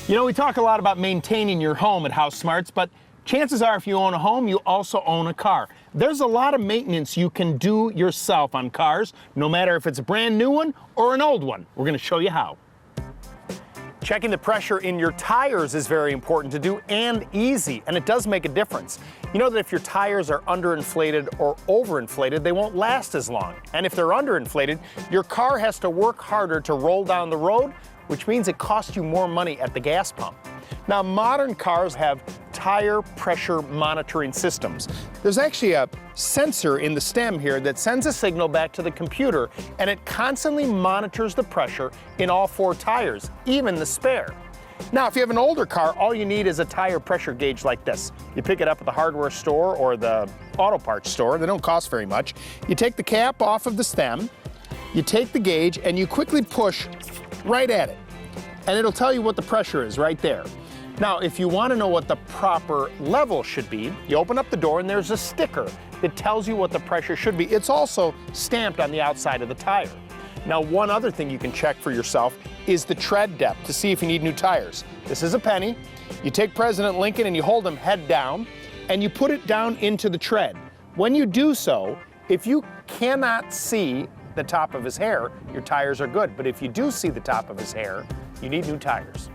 You know, we talk a lot about maintaining your home at House Smarts, but chances are if you own a home, you also own a car. There's a lot of maintenance you can do yourself on cars, no matter if it's a brand new one or an old one. We're going to show you how. Checking the pressure in your tires is very important to do and easy, and it does make a difference. You know that if your tires are underinflated or overinflated, they won't last as long. And if they're underinflated, your car has to work harder to roll down the road, which means it costs you more money at the gas pump. Now, modern cars have tire pressure monitoring systems. There's actually a sensor in the stem here that sends a signal back to the computer, and it constantly monitors the pressure in all four tires, even the spare. Now, if you have an older car, all you need is a tire pressure gauge like this. You pick it up at the hardware store or the auto parts store. They don't cost very much. You take the cap off of the stem, you take the gauge, and you quickly push right at it, and it'll tell you what the pressure is right there. Now, if you want to know what the proper level should be, you open up the door and there's a sticker that tells you what the pressure should be. It's also stamped on the outside of the tire. Now, one other thing you can check for yourself is the tread depth to see if you need new tires. This is a penny. You take President Lincoln and you hold him head down and you put it down into the tread. When you do so, if you cannot see the top of his hair, your tires are good. But if you do see the top of his hair, you need new tires.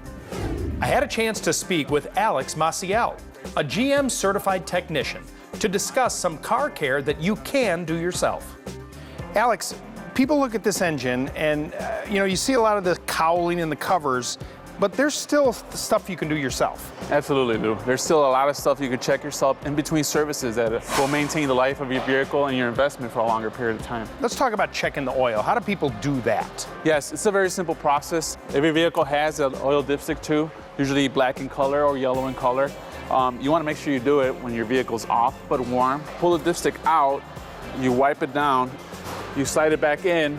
I had a chance to speak with Alex Maciel, a GM certified technician, to discuss some car care that you can do yourself. Alex, people look at this engine and you see a lot of the cowling and the covers, but there's still stuff you can do yourself. Absolutely, Lou. There's still a lot of stuff you can check yourself in between services that will maintain the life of your vehicle and your investment for a longer period of time. Let's talk about checking the oil. How do people do that? Yes, it's a very simple process. Every vehicle has an oil dipstick too, usually black in color or yellow in color. You want to make sure you do it when your vehicle's off but warm. Pull the dipstick out, you wipe it down, you slide it back in,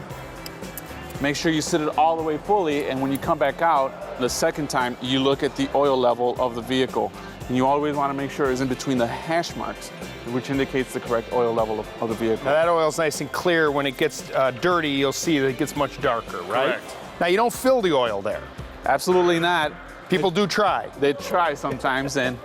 make sure you sit it all the way fully, and when you come back out the second time, you look at the oil level of the vehicle. And you always want to make sure it's in between the hash marks, which indicates the correct oil level of the vehicle. Now that oil's nice and clear. When it gets dirty, you'll see that it gets much darker, right? Correct. Now you don't fill the oil there. Absolutely not. People do try. They try sometimes, and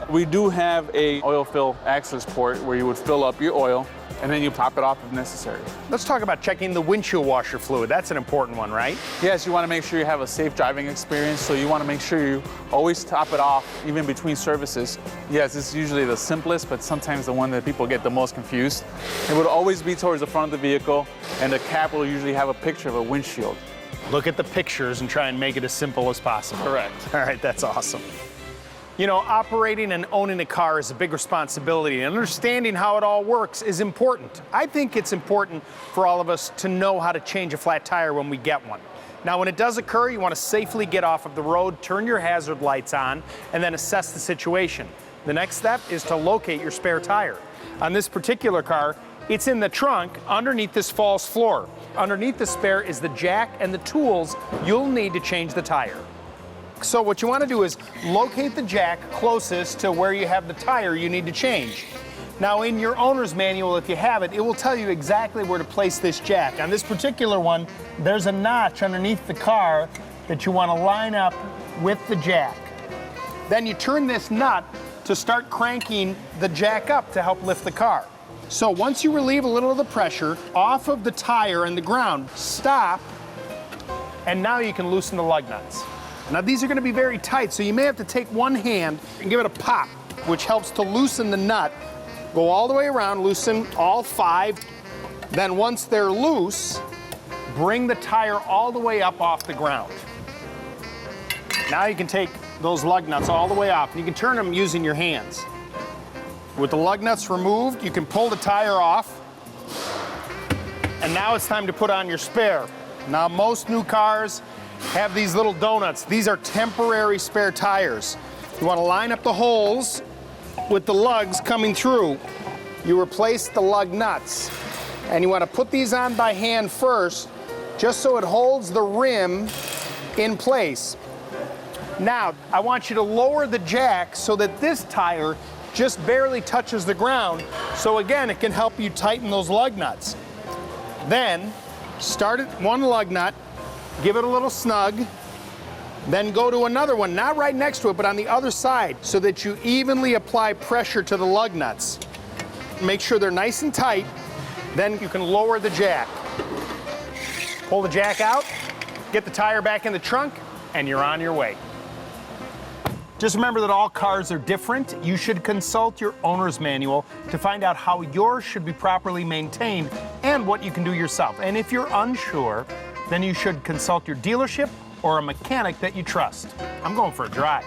we do have a oil fill access port where you would fill up your oil and then you top it off if necessary. Let's talk about checking the windshield washer fluid. That's an important one, right? Yes, you want to make sure you have a safe driving experience, so you want to make sure you always top it off, even between services. Yes, it's usually the simplest, but sometimes the one that people get the most confused. It would always be towards the front of the vehicle, and the cap will usually have a picture of a windshield. Look at the pictures and try and make it as simple as possible. Correct. All right, that's awesome. You know, operating and owning a car is a big responsibility, and understanding how it all works is important. I think it's important for all of us to know how to change a flat tire when we get one. Now, when it does occur, you want to safely get off of the road, turn your hazard lights on, and then assess the situation. The next step is to locate your spare tire. On this particular car, it's in the trunk underneath this false floor. Underneath the spare is the jack and the tools you'll need to change the tire. So what you want to do is locate the jack closest to where you have the tire you need to change. Now, in your owner's manual, if you have it, it will tell you exactly where to place this jack. On this particular one, there's a notch underneath the car that you want to line up with the jack. Then you turn this nut to start cranking the jack up to help lift the car. So once you relieve a little of the pressure off of the tire and the ground, stop, and now you can loosen the lug nuts. Now these are going to be very tight, so you may have to take one hand and give it a pop, which helps to loosen the nut. Go all the way around, loosen all 5. Then once they're loose, bring the tire all the way up off the ground. Now you can take those lug nuts all the way off, and you can turn them using your hands. With the lug nuts removed, you can pull the tire off, and now it's time to put on your spare. Now most new cars have these little donuts. These are temporary spare tires. You want to line up the holes with the lugs coming through. You replace the lug nuts, and you want to put these on by hand first, just so it holds the rim in place. Now, I want you to lower the jack so that this tire just barely touches the ground, so again, it can help you tighten those lug nuts. Then, start at one lug nut, give it a little snug, Then go to another one, not right next to it, but on the other side, so that you evenly apply pressure to the lug nuts. Make sure they're nice and tight. Then you can lower the jack. Pull the jack out, get the tire back in the trunk, and you're on your way. Just remember that all cars are different. You should consult your owner's manual to find out how yours should be properly maintained and what you can do yourself. And if you're unsure, then you should consult your dealership or a mechanic that you trust. I'm going for a drive.